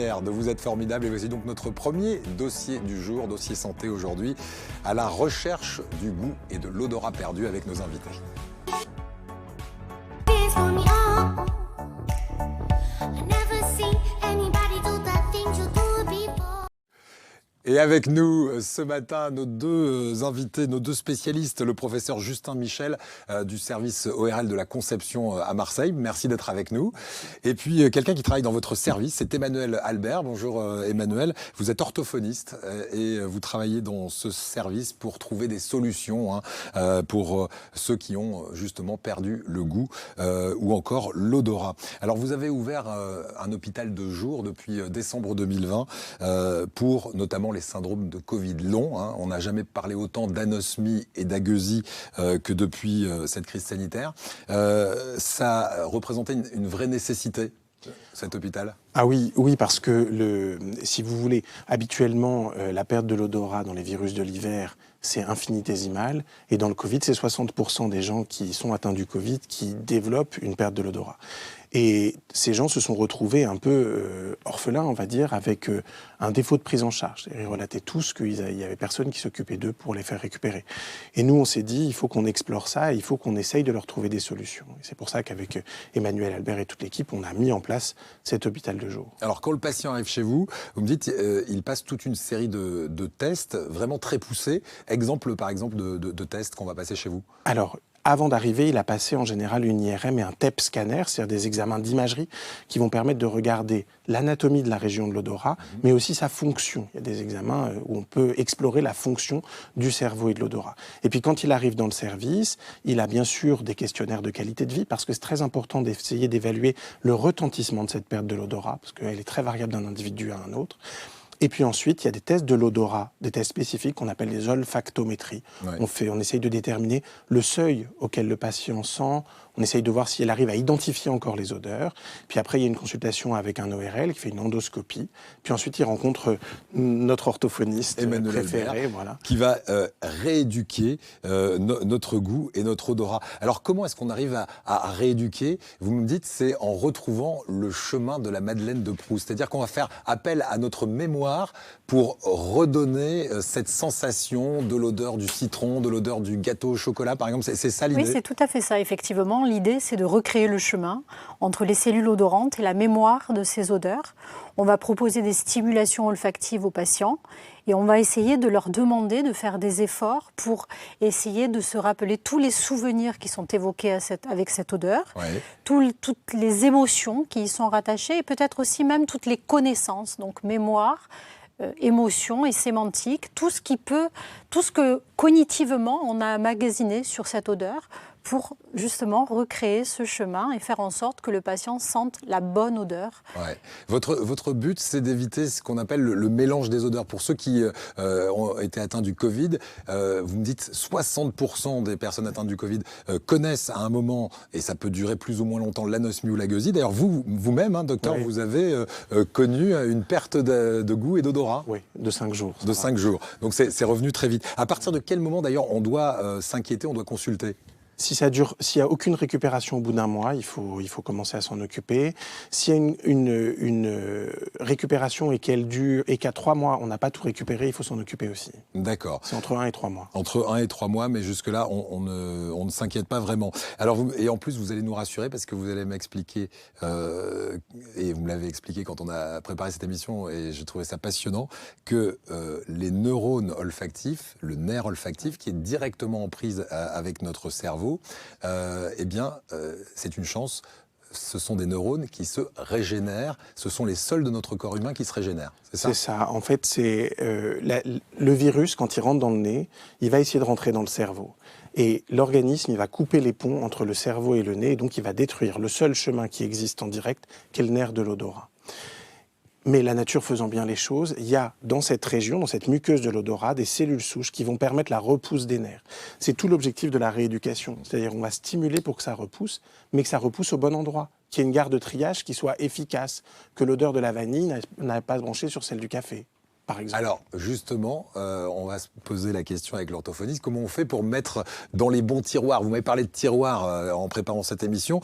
De vous être formidable, et voici donc notre premier dossier du jour, dossier santé aujourd'hui, à la recherche du goût et de l'odorat perdu avec nos invités. Et avec nous ce matin, nos deux invités, nos deux spécialistes, le professeur Justin Michel du service ORL de la conception à Marseille. Merci d'être avec nous. Et puis quelqu'un qui travaille dans votre service, c'est Emmanuel Albert. Bonjour Emmanuel, vous êtes orthophoniste et vous travaillez dans ce service pour trouver des solutions pour ceux qui ont justement perdu le goût ou encore l'odorat. Alors vous avez ouvert un hôpital de jour depuis décembre 2020 pour notamment les syndromes de Covid long. On n'a jamais parlé autant d'anosmie et d'agueusie que depuis cette crise sanitaire. Ça représentait une vraie nécessité, cet hôpital ? Ah oui, parce que si vous voulez, habituellement, la perte de l'odorat dans les virus de l'hiver, c'est infinitésimal. Et dans le Covid, c'est 60% des gens qui sont atteints du Covid qui développent une perte de l'odorat. Et ces gens se sont retrouvés un peu orphelins, on va dire, avec un défaut de prise en charge. Ils relataient tous qu'il n'y avait personne qui s'occupait d'eux pour les faire récupérer. Et nous, on s'est dit, il faut qu'on explore ça, il faut qu'on essaye de leur trouver des solutions. Et c'est pour ça qu'avec Emmanuel Albert et toute l'équipe, on a mis en place cet hôpital de jour. Alors, quand le patient arrive chez vous, vous me dites, il passe toute une série de tests vraiment très poussés. Exemple, par exemple, de tests qu'on va passer chez vous. Alors, avant d'arriver, il a passé en général une IRM et un TEP scanner, c'est-à-dire des examens d'imagerie qui vont permettre de regarder l'anatomie de la région de l'odorat, mais aussi sa fonction. Il y a des examens où on peut explorer la fonction du cerveau et de l'odorat. Et puis quand il arrive dans le service, il a bien sûr des questionnaires de qualité de vie, parce que c'est très important d'essayer d'évaluer le retentissement de cette perte de l'odorat, parce qu'elle est très variable d'un individu à un autre. Et puis ensuite, il y a des tests de l'odorat, des tests spécifiques qu'on appelle les olfactométries. Ouais. On essaye de déterminer le seuil auquel le patient sent. On essaye de voir si elle arrive à identifier encore les odeurs. Puis après, il y a une consultation avec un ORL qui fait une endoscopie. Puis ensuite, il rencontre notre orthophoniste Emmanuel préféré, Albert, qui va rééduquer notre goût et notre odorat. Alors, comment est-ce qu'on arrive à rééduquer ? Vous me dites, c'est en retrouvant le chemin de la Madeleine de Proust. C'est-à-dire qu'on va faire appel à notre mémoire pour redonner cette sensation de l'odeur du citron, de l'odeur du gâteau au chocolat, par exemple. C'est ça l'idée ? Oui, c'est tout à fait ça, effectivement. L'idée, c'est de recréer le chemin entre les cellules odorantes et la mémoire de ces odeurs. On va proposer des stimulations olfactives aux patients et on va essayer de leur demander de faire des efforts pour essayer de se rappeler tous les souvenirs qui sont évoqués avec cette odeur, toutes les émotions qui y sont rattachées et peut-être aussi même toutes les connaissances, donc mémoire, émotion et sémantique, tout ce que cognitivement on a emmagasiné sur cette odeur pour justement recréer ce chemin et faire en sorte que le patient sente la bonne odeur. Ouais. Votre but, c'est d'éviter ce qu'on appelle le mélange des odeurs. Pour ceux qui ont été atteints du Covid, vous me dites 60% des personnes atteintes du Covid connaissent à un moment, et ça peut durer plus ou moins longtemps, l'anosmie ou la gueusie. D'ailleurs, vous-même, docteur, vous avez connu une perte de goût et d'odorat. Oui, de 5 jours. De 5 jours. Donc c'est revenu très vite. À partir de quel moment, d'ailleurs, on doit s'inquiéter, on doit consulter ? S'il n'y a aucune récupération au bout d'un mois, il faut commencer à s'en occuper. S'il y a une récupération et qu'elle dure et qu'à 3 mois, on n'a pas tout récupéré, il faut s'en occuper aussi. D'accord. C'est entre 1 et 3 mois. Entre 1 et 3 mois, mais jusque-là, on ne s'inquiète pas vraiment. Alors, et en plus, vous allez nous rassurer parce que vous allez m'expliquer, et vous me l'avez expliqué quand on a préparé cette émission, et j'ai trouvé ça passionnant, que les neurones olfactifs, le nerf olfactif, qui est directement en prise avec notre cerveau, c'est une chance. Ce sont des neurones qui se régénèrent. Ce sont les seuls de notre corps humain qui se régénèrent. C'est ça ? C'est ça. En fait, c'est le virus, quand il rentre dans le nez, il va essayer de rentrer dans le cerveau. Et l'organisme, il va couper les ponts entre le cerveau et le nez, et donc il va détruire le seul chemin qui existe en direct, qui est le nerf de l'odorat. Mais la nature faisant bien les choses, il y a dans cette région, dans cette muqueuse de l'odorat, des cellules souches qui vont permettre la repousse des nerfs. C'est tout l'objectif de la rééducation. C'est-à-dire on va stimuler pour que ça repousse, mais que ça repousse au bon endroit. Qu'il y ait une gare de triage qui soit efficace, que l'odeur de la vanille n'a pas branché sur celle du café. par exemple. Alors, justement, on va se poser la question avec l'orthophoniste. Comment on fait pour mettre dans les bons tiroirs? Vous m'avez parlé de tiroirs en préparant cette émission,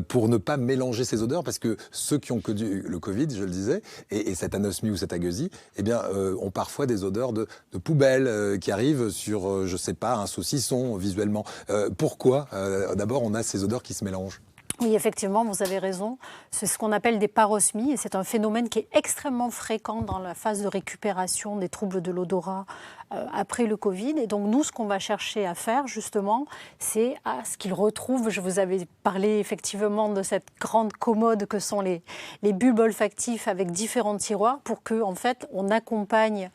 pour ne pas mélanger ces odeurs, parce que ceux qui ont connu le Covid, je le disais, et cette anosmie ou cette agueusie, eh bien, ont parfois des odeurs de poubelle qui arrivent sur, je sais pas, un saucisson visuellement. Pourquoi, d'abord, on a ces odeurs qui se mélangent? Oui, effectivement, vous avez raison. C'est ce qu'on appelle des parosmies et c'est un phénomène qui est extrêmement fréquent dans la phase de récupération des troubles de l'odorat après le Covid. Et donc, nous, ce qu'on va chercher à faire, justement, c'est à ce qu'ils retrouvent. Je vous avais parlé effectivement de cette grande commode que sont les bulbes olfactifs avec différents tiroirs pour que, en fait, on accompagne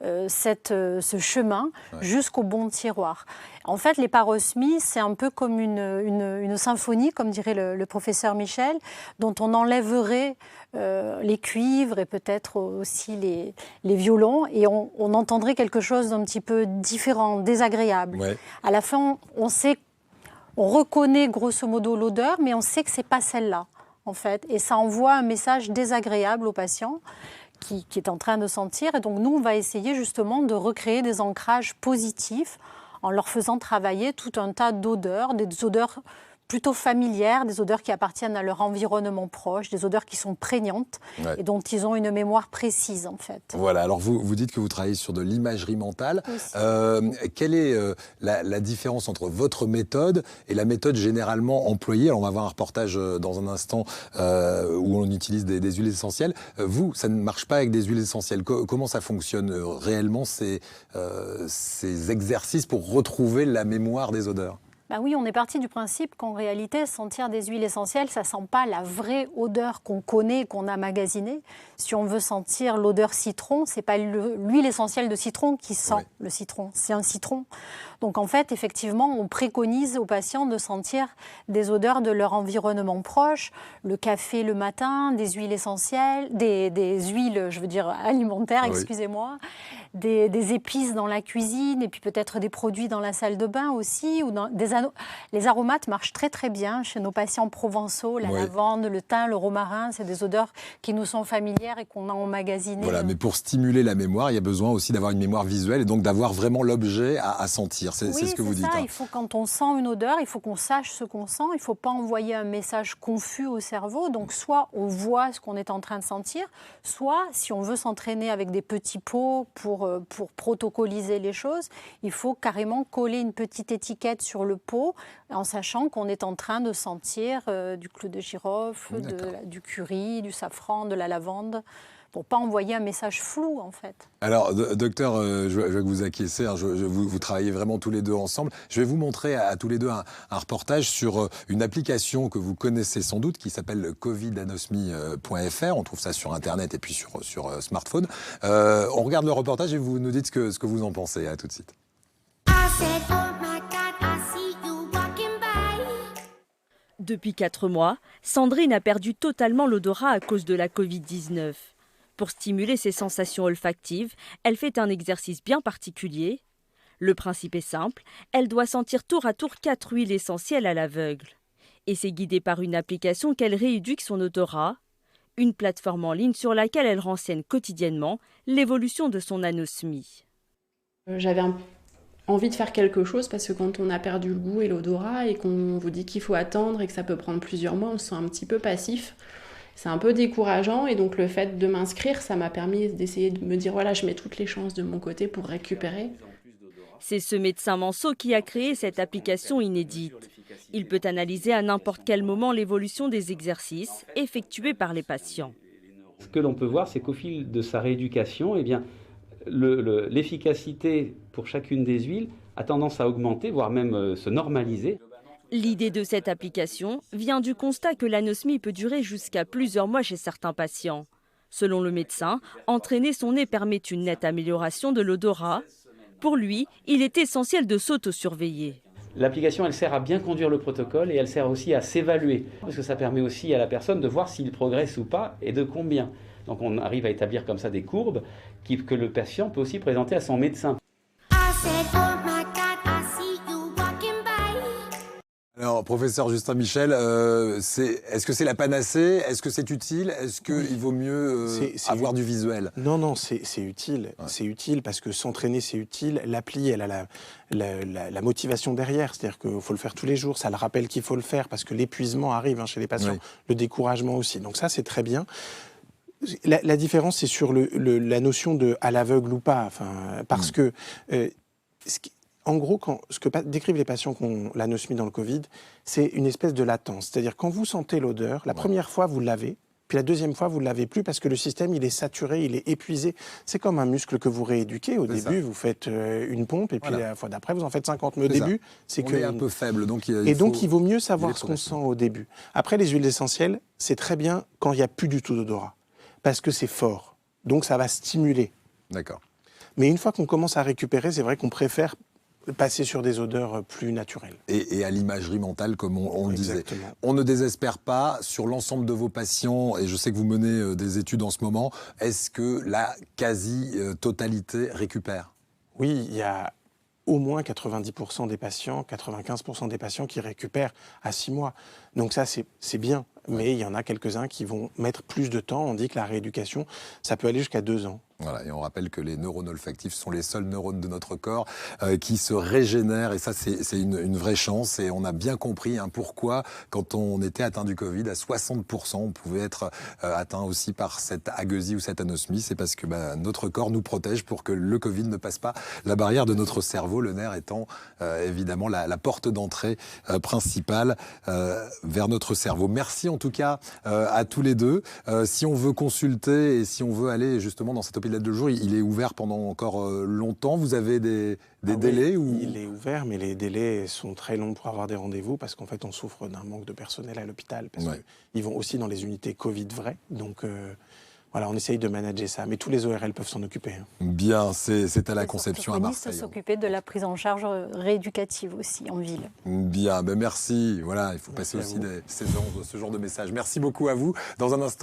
ce chemin jusqu'au bon tiroir. En fait, les parosmies, c'est un peu comme une symphonie, comme dirait le professeur Michel, dont on enlèverait les cuivres et peut-être aussi les violons, et on entendrait quelque chose d'un petit peu différent, désagréable. Ouais. À la fin, on reconnaît grosso modo l'odeur, mais on sait que ce n'est pas celle-là, en fait. Et ça envoie un message désagréable au patient qui est en train de sentir. Et donc, nous, on va essayer justement de recréer des ancrages positifs en leur faisant travailler tout un tas d'odeurs, des odeurs plutôt familières, des odeurs qui appartiennent à leur environnement proche, des odeurs qui sont prégnantes et dont ils ont une mémoire précise, en fait. Voilà, alors vous dites que vous travaillez sur de l'imagerie mentale. Quelle est la différence entre votre méthode et la méthode généralement employée? Alors on va voir un reportage dans un instant où on utilise des huiles essentielles. Vous, ça ne marche pas avec des huiles essentielles. Comment ça fonctionne réellement, ces exercices pour retrouver la mémoire des odeurs? Ben oui, on est parti du principe qu'en réalité, sentir des huiles essentielles, ça ne sent pas la vraie odeur qu'on connaît, qu'on a magasinée. Si on veut sentir l'odeur citron, ce n'est pas l'huile essentielle de citron qui sent le citron, c'est un citron. Donc en fait, effectivement, on préconise aux patients de sentir des odeurs de leur environnement proche, le café le matin, des huiles essentielles, des huiles, je veux dire alimentaires, excusez-moi, des épices dans la cuisine et puis peut-être des produits dans la salle de bain aussi. Ou les aromates marchent très très bien chez nos patients provençaux, la lavande, le thym, le romarin, c'est des odeurs qui nous sont familières et qu'on a emmagasinées. Voilà, mais pour stimuler la mémoire, il y a besoin aussi d'avoir une mémoire visuelle et donc d'avoir vraiment l'objet à sentir. C'est ce que vous dites. Il faut, quand on sent une odeur, il faut qu'on sache ce qu'on sent. Il ne faut pas envoyer un message confus au cerveau. Donc, soit on voit ce qu'on est en train de sentir, soit, si on veut s'entraîner avec des petits pots pour protocoliser les choses, il faut carrément coller une petite étiquette sur le pot en sachant qu'on est en train de sentir du clou de girofle, du curry, du safran, de la lavande, pour ne pas envoyer un message flou, en fait. Alors, docteur, je vais vous acquiescer, hein, vous travaillez vraiment tous les deux ensemble. Je vais vous montrer à tous les deux un reportage sur une application que vous connaissez sans doute, qui s'appelle covidanosmie.fr. On trouve ça sur Internet et puis sur smartphone. On regarde le reportage et vous nous dites ce que vous en pensez. À tout de suite. Depuis 4 mois, Sandrine a perdu totalement l'odorat à cause de la Covid-19. Pour stimuler ses sensations olfactives, elle fait un exercice bien particulier. Le principe est simple, elle doit sentir tour à tour 4 huiles essentielles à l'aveugle. Et c'est guidé par une application qu'elle rééduque son odorat, une plateforme en ligne sur laquelle elle renseigne quotidiennement l'évolution de son anosmie. J'avais envie de faire quelque chose parce que quand on a perdu le goût et l'odorat et qu'on vous dit qu'il faut attendre et que ça peut prendre plusieurs mois, on se sent un petit peu passif. C'est un peu décourageant et donc le fait de m'inscrire, ça m'a permis d'essayer de me dire voilà, je mets toutes les chances de mon côté pour récupérer. C'est ce médecin Manceau qui a créé cette application inédite. Il peut analyser à n'importe quel moment l'évolution des exercices effectués par les patients. Ce que l'on peut voir, c'est qu'au fil de sa rééducation, eh bien, l'efficacité pour chacune des huiles a tendance à augmenter, voire même se normaliser. L'idée de cette application vient du constat que l'anosmie peut durer jusqu'à plusieurs mois chez certains patients. Selon le médecin, entraîner son nez permet une nette amélioration de l'odorat. Pour lui, il est essentiel de s'auto-surveiller. L'application, elle sert à bien conduire le protocole et elle sert aussi à s'évaluer. Parce que ça permet aussi à la personne de voir s'il progresse ou pas et de combien. Donc on arrive à établir comme ça des courbes que le patient peut aussi présenter à son médecin. Alors, professeur Justin Michel, est-ce que c'est la panacée? Est-ce que c'est utile? Est-ce qu'il vaut mieux avoir du visuel? Non, c'est utile. Ouais. C'est utile parce que s'entraîner, c'est utile. L'appli, elle a la motivation derrière. C'est-à-dire qu'il faut le faire tous les jours. Ça le rappelle qu'il faut le faire parce que l'épuisement arrive chez les patients. Oui. Le découragement aussi. Donc ça, c'est très bien. La différence, c'est sur la notion de à l'aveugle ou pas. Parce que... En gros, ce que décrivent les patients qui ont l'anosmie dans le Covid, c'est une espèce de latence. C'est-à-dire, quand vous sentez l'odeur, la première fois, vous l'avez, puis la deuxième fois, vous ne l'avez plus parce que le système, il est saturé, il est épuisé. C'est comme un muscle que vous rééduquez. Au début, vous faites une pompe, et puis la fois d'après, vous en faites 50. Mais au début, c'est est un peu faible. Donc il vaut mieux savoir ce qu'on sent au début. Après, les huiles essentielles, c'est très bien quand il n'y a plus du tout d'odorat, parce que c'est fort. Donc, ça va stimuler. D'accord. Mais une fois qu'on commence à récupérer, c'est vrai qu'on préfère passer sur des odeurs plus naturelles. Et à l'imagerie mentale, comme on le disait. On ne désespère pas sur l'ensemble de vos patients, et je sais que vous menez des études en ce moment. Est-ce que la quasi-totalité récupère? Oui, il y a au moins 90% des patients, 95% des patients qui récupèrent à 6 mois. Donc ça, c'est bien. Mais il y en a quelques-uns qui vont mettre plus de temps. On dit que la rééducation, ça peut aller jusqu'à 2 ans. Voilà, et on rappelle que les neurones olfactifs sont les seuls neurones de notre corps qui se régénèrent, et ça c'est une vraie chance, et on a bien compris pourquoi quand on était atteint du Covid, à 60% on pouvait être atteint aussi par cette agueusie ou cette anosmie. C'est parce que notre corps nous protège pour que le Covid ne passe pas la barrière de notre cerveau, le nerf étant évidemment la porte d'entrée principale vers notre cerveau. Merci en tout cas à tous les deux. Si on veut consulter et si on veut aller justement dans cet hôpital de jour, il est ouvert pendant encore longtemps. Vous avez des délais ou... Il est ouvert, mais les délais sont très longs pour avoir des rendez-vous parce qu'en fait, on souffre d'un manque de personnel à l'hôpital. Parce qu'ils vont aussi dans les unités Covid vraies. Donc, voilà, on essaye de manager ça. Mais tous les ORL peuvent s'en occuper. Bien, c'est à la Conception à Marseille. S'occuper de la prise en charge rééducative aussi en ville. Bien, merci. Voilà, il faut passer aussi ce genre de message. Merci beaucoup à vous. Dans un instant.